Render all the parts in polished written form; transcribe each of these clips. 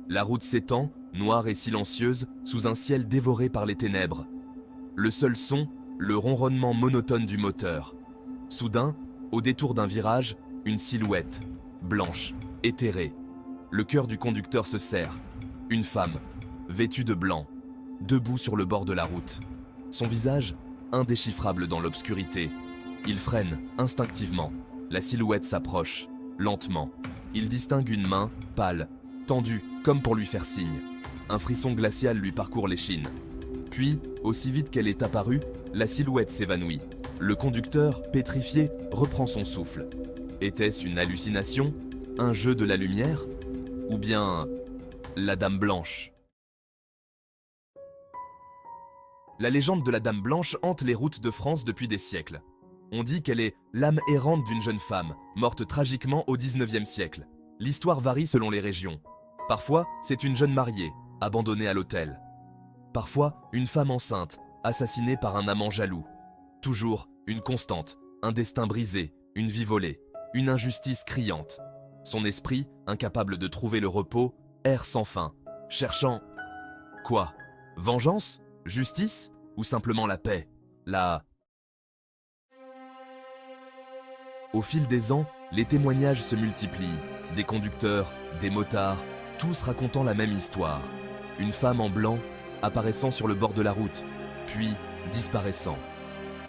La route s'étend, noire et silencieuse, sous un ciel dévoré par les ténèbres. Le seul son, le ronronnement monotone du moteur. Soudain, au détour d'un virage, une silhouette, blanche, éthérée. Le cœur du conducteur se serre. Une femme, vêtue de blanc, debout sur le bord de la route. Son visage, indéchiffrable dans l'obscurité. Il freine, instinctivement. La silhouette s'approche, lentement. Il distingue une main, pâle, tendue, comme pour lui faire signe. Un frisson glacial lui parcourt l'échine. Puis, aussi vite qu'elle est apparue, la silhouette s'évanouit. Le conducteur, pétrifié, reprend son souffle. Était-ce une hallucination? Un jeu de la lumière? Ou bien la Dame Blanche? La légende de la Dame Blanche hante les routes de France depuis des siècles. On dit qu'elle est l'âme errante d'une jeune femme, morte tragiquement au XIXe siècle. L'histoire varie selon les régions. Parfois, c'est une jeune mariée, abandonnée à l'hôtel. Parfois, une femme enceinte, assassinée par un amant jaloux. Toujours une constante, un destin brisé, une vie volée, une injustice criante. Son esprit, incapable de trouver le repos, erre sans fin, cherchant... Quoi? Vengeance? Justice? Ou simplement la paix? Au fil des ans, les témoignages se multiplient. Des conducteurs, des motards, tous racontant la même histoire. Une femme en blanc, apparaissant sur le bord de la route, puis disparaissant.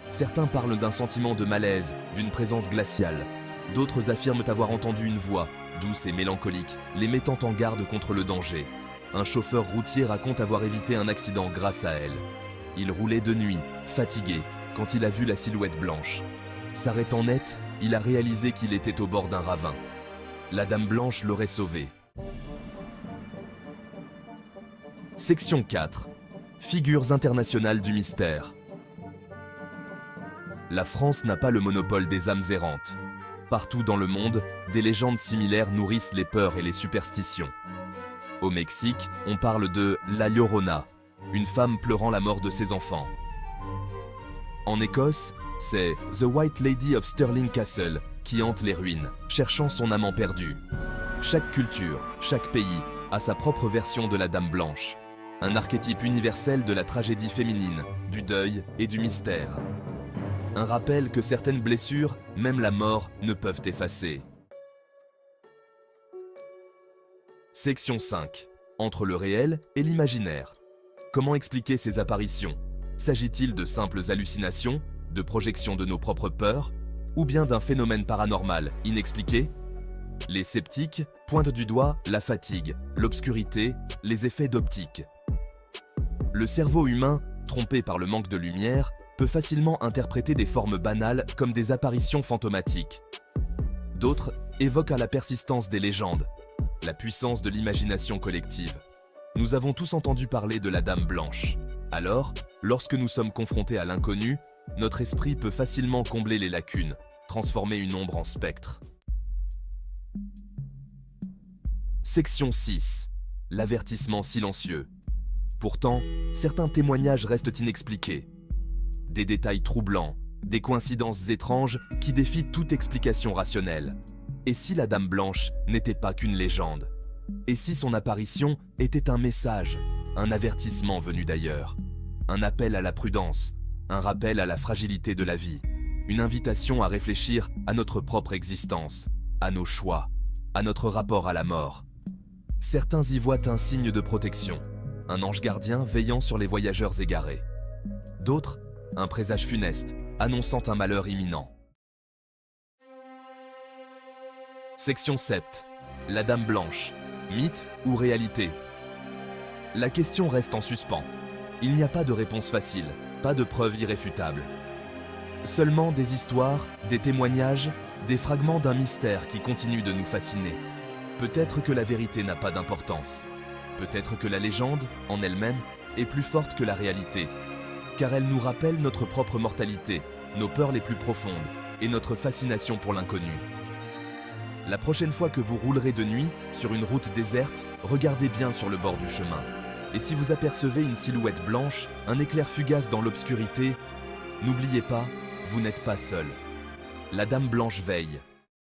Certains parlent d'un sentiment de malaise, d'une présence glaciale. D'autres affirment avoir entendu une voix, douce et mélancolique, les mettant en garde contre le danger. Un chauffeur routier raconte avoir évité un accident grâce à elle. Il roulait de nuit, fatigué, quand il a vu la silhouette blanche. S'arrêtant net, il a réalisé qu'il était au bord d'un ravin. La Dame Blanche l'aurait sauvé. Section 4. Figures internationales du mystère. La France n'a pas le monopole des âmes errantes. Partout dans le monde, des légendes similaires nourrissent les peurs et les superstitions. Au Mexique, on parle de La Llorona, une femme pleurant la mort de ses enfants. En Écosse, c'est The White Lady of Stirling Castle qui hante les ruines, cherchant son amant perdu. Chaque culture, chaque pays a sa propre version de la Dame Blanche. Un archétype universel de la tragédie féminine, du deuil et du mystère. Un rappel que certaines blessures, même la mort, ne peuvent effacer. Section 5. Entre le réel et l'imaginaire. Comment expliquer ces apparitions? S'agit-il de simples hallucinations, de projections de nos propres peurs, ou bien d'un phénomène paranormal inexpliqué? Les sceptiques pointent du doigt la fatigue, l'obscurité, les effets d'optique. Le cerveau humain, trompé par le manque de lumière, peut facilement interpréter des formes banales comme des apparitions fantomatiques. D'autres évoquent à la persistance des légendes, la puissance de l'imagination collective. Nous avons tous entendu parler de la Dame Blanche. Alors, lorsque nous sommes confrontés à l'inconnu, notre esprit peut facilement combler les lacunes, transformer une ombre en spectre. Section 6. L'avertissement silencieux. Pourtant, certains témoignages restent inexpliqués. Des détails troublants, des coïncidences étranges qui défient toute explication rationnelle. Et si la Dame Blanche n'était pas qu'une légende? Et si son apparition était un message, un avertissement venu d'ailleurs? Un appel à la prudence, un rappel à la fragilité de la vie, une invitation à réfléchir à notre propre existence, à nos choix, à notre rapport à la mort. Certains y voient un signe de protection, un ange gardien veillant sur les voyageurs égarés. D'autres, un présage funeste, annonçant un malheur imminent. Section 7. La Dame Blanche. Mythe ou réalité? La question reste en suspens. Il n'y a pas de réponse facile, pas de preuve irréfutable. Seulement des histoires, des témoignages, des fragments d'un mystère qui continue de nous fasciner. Peut-être que la vérité n'a pas d'importance. Peut-être que la légende, en elle-même, est plus forte que la réalité. Car elle nous rappelle notre propre mortalité, nos peurs les plus profondes et notre fascination pour l'inconnu. La prochaine fois que vous roulerez de nuit, sur une route déserte, regardez bien sur le bord du chemin. Et si vous apercevez une silhouette blanche, un éclair fugace dans l'obscurité, n'oubliez pas, vous n'êtes pas seul. La Dame Blanche veille.